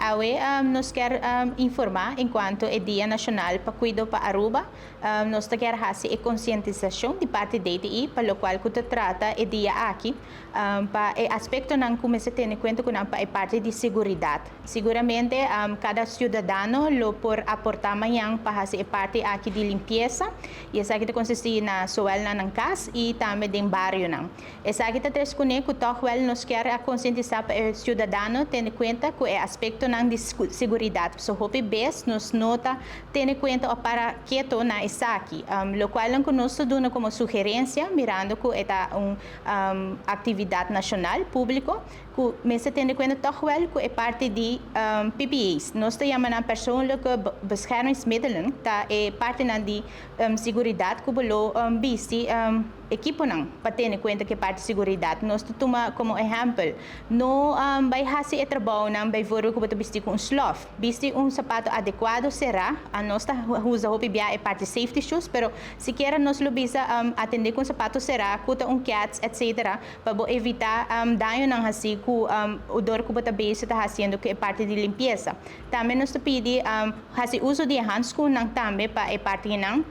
Awe, nos quer informar enquanto é Dia Nacional para Cuidar para Aruba, nós quer fazer a conscientização de parte da DTI, para o qual que trata é dia aqui, para o aspecto não começa a ter em conta que não é parte de segurança. Seguramente, cada cidadão lo por aportar amanhã para fazer parte aqui de limpeza, e essa aqui consiste na soel na casa e também em bairro não. Essa aqui está trazendo que toch wel nos quer a conscientizar para o cidadão ter em conta que é aspecto não de segurança. So, hope best nos nota ter em conta para quieto na essa aqui, lo qual nós damos como sugerência, mirando que é atividade nacional, público, que me se tem em conta toch wel que é parte de PPAs. Nós chamamos na persoonlijke beschermingsmiddelen, tá é parte de segurança que bolo bisi equipo não, para ter em conta que é parte de segurança. Nós toma como exemplo, no vai fazer trabalho não vai ver que você com slof, vestir sapato adequado será, a nós usa roupa bia é parte de safety shoes, pero se quer nós lo bisa atender com sapato será, cuta cats, etc, para evitar dano não assim que o dor que você base está fazendo que é parte de limpeza. Também nós pedi fazer uso de handscoon não também para é parte não.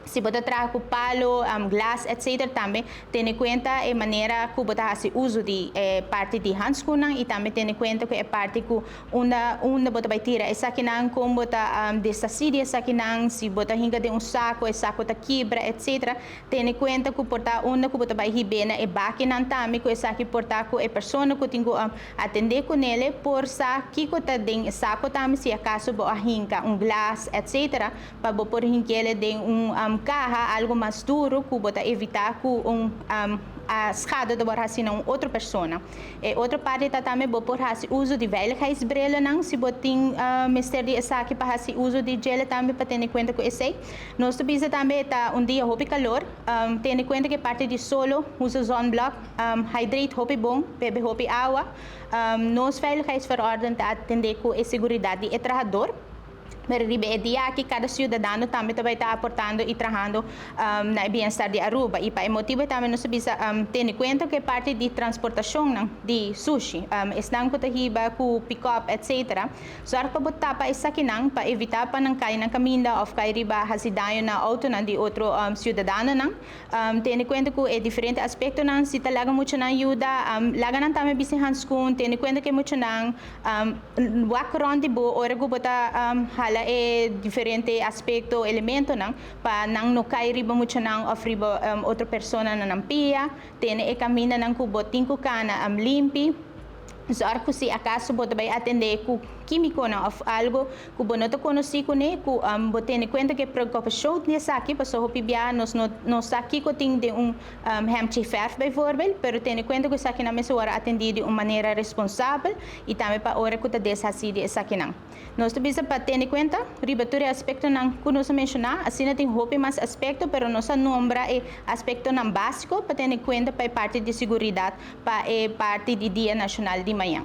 Se você traz o palo, glass, etc., também tem em conta a maneira que você faz uso de parte de handschoen e também tem em conta que é parte que onde você vai tirar. Essa aqui não como você desacide, essa aqui não se você hinga de saco, esse saco está quebra, etc. Tem em conta que porta onde você vai ribena e baki não também que essa aqui porta que é pessoa que tem que atender com ele por sa que você tem saco também se acaso você hinga glass, etc. Para você por hinga ele de carro algo mais duro que você evitar que a escada de borracha não outra pessoa. E outra parte também por fazer uso de veiligheidsbrillen não se você tem mister de essa aqui para fazer uso de gel também para ter em conta que esse nós precisa também tá dia houve calor ter em conta que parte de solo usa sunblock hydrate houve bom bebe houve água nós veiligheidsverordenen atender com a segurança de trabalhador. Mas é dia que cada cidadão também vai estar aportando e trabalhando na bem-estar de Aruba. E para o motivo também nós precisamos ter em conta que parte de transportação de sushi, estão com a com pick-up, etc. Só para botar para essa aqui para evitar para não cair na caminho ou cair riba hasidayo na auto de outro cidadão não. Ter em conta que é diferente aspecto não se talaga muito na ajuda, laga não também bisi handscoon, ter em conta que muito não wakron de bo ora que botar hala é diferente aspecto elemento não para não cair riba muito não ofriba outra pessoa na nampia tem e caminha não que botin que cana limpi só que se acaso você vai atender com químico não ou algo que você não conhece com ele que você tem em conta que preocupação nessa aqui para só pibia nós aqui que tem de hemchifer por exemplo, pero tem em conta que isso aqui não é só atender de uma maneira responsável e também para hora que está desacide essa aqui não. Nós precisamos para ter em conta ribatura aspecto não que nós mencionar assim não tem roupa mais aspecto, pero nossa nombra é aspecto não básico para ter em conta para parte de segurança para parte de Dia Nacional de manhã.